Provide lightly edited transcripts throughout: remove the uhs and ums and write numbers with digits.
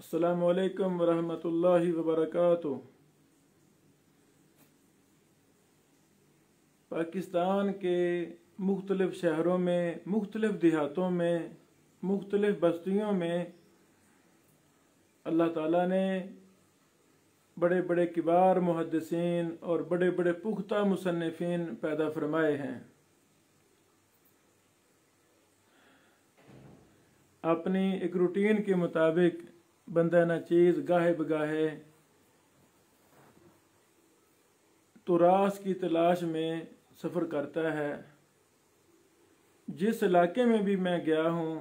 अस्सलामु अलैकुम वरहमतुल्लाहि वबरकातुह। पाकिस्तान के मुख्तलिफ शहरों में, मुख्तलिफ देहातों में, मुख्तलिफ बस्तियों में अल्लाह ताला ने बड़े बड़े किबार मुहद्दिसीन और बड़े बड़े पुख्ता मुसन्निफीन पैदा फरमाए हैं। अपनी एक रूटीन के मुताबिक बंदा न चीज़ गाहे बगाहे तुरास की तलाश में सफ़र करता है। जिस इलाके में भी मैं गया हूँ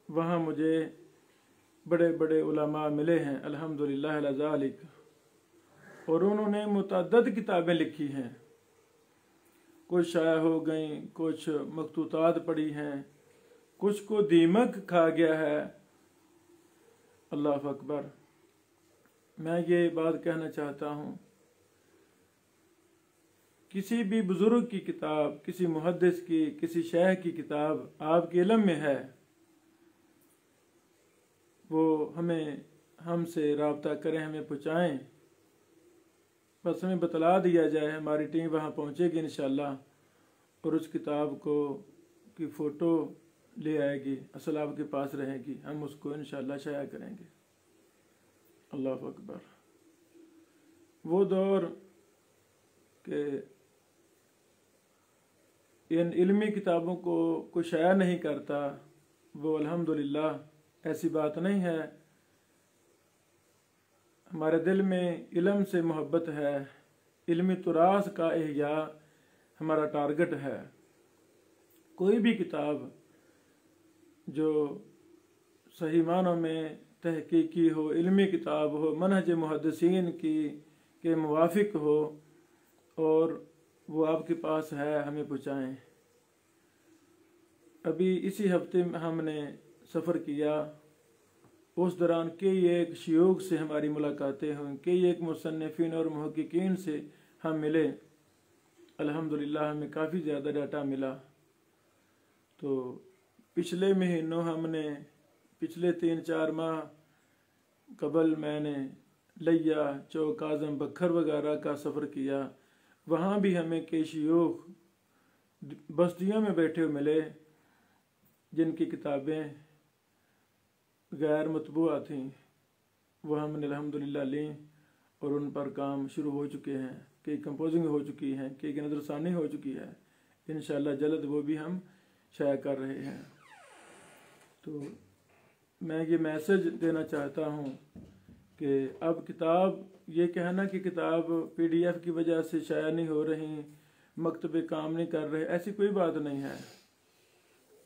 वहाँ मुझे बड़े बड़े उलमा मिले हैं, अल्हम्दुलिल्लाह अला ज़ालिक, और उन्होंने मुतअद्दिद किताबें लिखी हैं। कुछ शाया हो गई, कुछ मखतूतात पढ़ी हैं, कुछ को दीमक खा गया है। अल्लाह अकबर। मैं ये बात कहना चाहता हूँ, किसी भी बुजुर्ग की किताब, किसी मुहद्दिस की, किसी शेख की किताब आपके इल्म में है, वो हमसे राब्ता करें, हमें पहुँचाएँ। बस हमें बतला दिया जाए, हमारी टीम वहाँ पहुँचेगी इंशाअल्लाह और उस किताब की फ़ोटो ले आएगी, असल आपके पास रहेगी, हम उसको इंशाअल्लाह शाया करेंगे। अल्लाह अकबर। वो दौर के इन इल्मी किताबों को कोई शाया नहीं करता, वो अल्हम्दुलिल्लाह ऐसी बात नहीं है। हमारे दिल में इल्म से मोहब्बत है, इल्मी तुरास का इह्या हमारा टारगेट है। कोई भी किताब जो सही मानों में तहकीकी हो, इल्मी किताब हो, मनहज मुहद्दिसीन के मुवाफिक हो और वो आपके पास है, हमें पहुँचाएँ। अभी इसी हफ्ते में हमने सफ़र किया, उस दौरान कई एक शयूख से हमारी मुलाकातें हुई, कई एक मुसन्निफीन और मुहक्किकीन से हम मिले। अल्हम्दुलिल्लाह हमें काफ़ी ज़्यादा डाटा मिला। तो पिछले महीनों पिछले 3-4 माह कबल मैंने लिया, चौक आज़म, बखर वगैरह का सफ़र किया। वहाँ भी हमें कई शयूख बस्तियों में बैठे हुए मिले जिनकी किताबें गैर मतबूआ थीं, वो हमने अल्हम्दुलिल्लाह ली और उन पर काम शुरू हो चुके हैं। कई कंपोजिंग हो चुकी हैं, कई की नज़रसानी हो चुकी है। इंशाअल्लाह जल्द वो भी हम शाया कर रहे हैं। तो मैं ये मैसेज देना चाहता हूँ कि अब किताब, ये कहना कि किताब PDF की वजह से शाया नहीं हो रही, मकतबे काम नहीं कर रहे, ऐसी कोई बात नहीं है,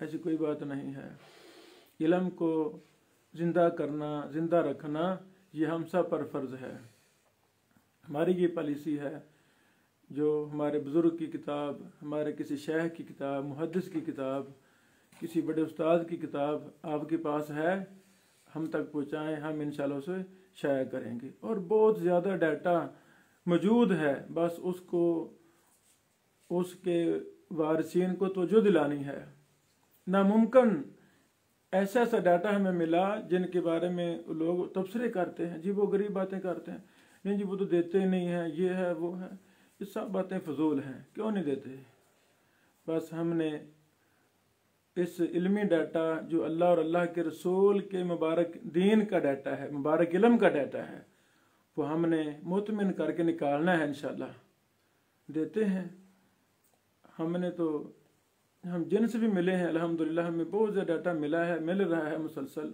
ऐसी कोई बात नहीं है। इल्म को ज़िंदा करना, ज़िंदा रखना, ये हम सब पर फ़र्ज़ है। हमारी ये पॉलिसी है, जो हमारे बुज़ुर्ग की किताब, हमारे किसी शेख की किताब, मुहद्दिस की किताब, किसी बड़े उस्ताद की किताब आपके पास है, हम तक पहुँचाएँ, हम इंशाअल्लाह उसे शाया करेंगे। और बहुत ज़्यादा डाटा मौजूद है, बस उसके वारिसीन को तवज्जो दिलानी है। नामुमकिन ऐसा डाटा हमें मिला जिनके बारे में लोग तबसरे करते हैं, जी वो गरीब बातें करते हैं, नहीं जी वो तो देते ही नहीं हैं, ये है वो है, ये सब बातें फजूल हैं, क्यों नहीं देते। बस हमने इस इल्मी डाटा जो अल्लाह और अल्लाह के रसूल के मुबारक दीन का डाटा है, मुबारक इल्म का डाटा है, वो हमने मुतमिन करके निकालना है। इंशाअल्लाह देते हैं। हम जिनसे भी मिले हैं अल्हम्दुलिल्लाह हमें बहुत ज़्यादा डाटा मिला है, मिल रहा है मुसलसल।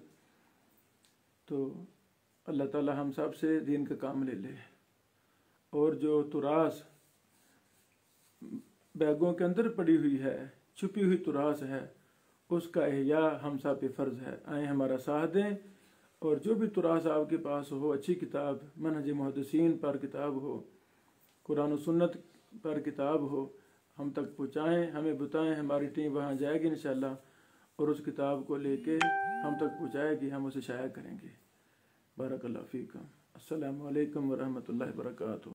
तो अल्लाह ताला हम सब से दीन का काम ले ले। और जो तुरास बैगों के अंदर पड़ी हुई है, छुपी हुई तुरास है, उसका इह्या हम सब पे फ़र्ज़ है। आए हमारा साथ दें और जो भी तुरास आपके पास हो, अच्छी किताब, मनहज मुहद्दिसीन पर किताब हो, कुरान और सुन्नत पर किताब हो, हम तक पहुँचाएँ, हमें बताएं, हमारी टीम वहाँ जाएगी इंशाअल्लाह और उस किताब को लेके हम तक पहुँचाएगी, हम उसे शाया करेंगे। बारकल्लाहु फ़ीकुम। अस्सलामु अलैकुम वरहमतुल्लाहि वबरकातुहू।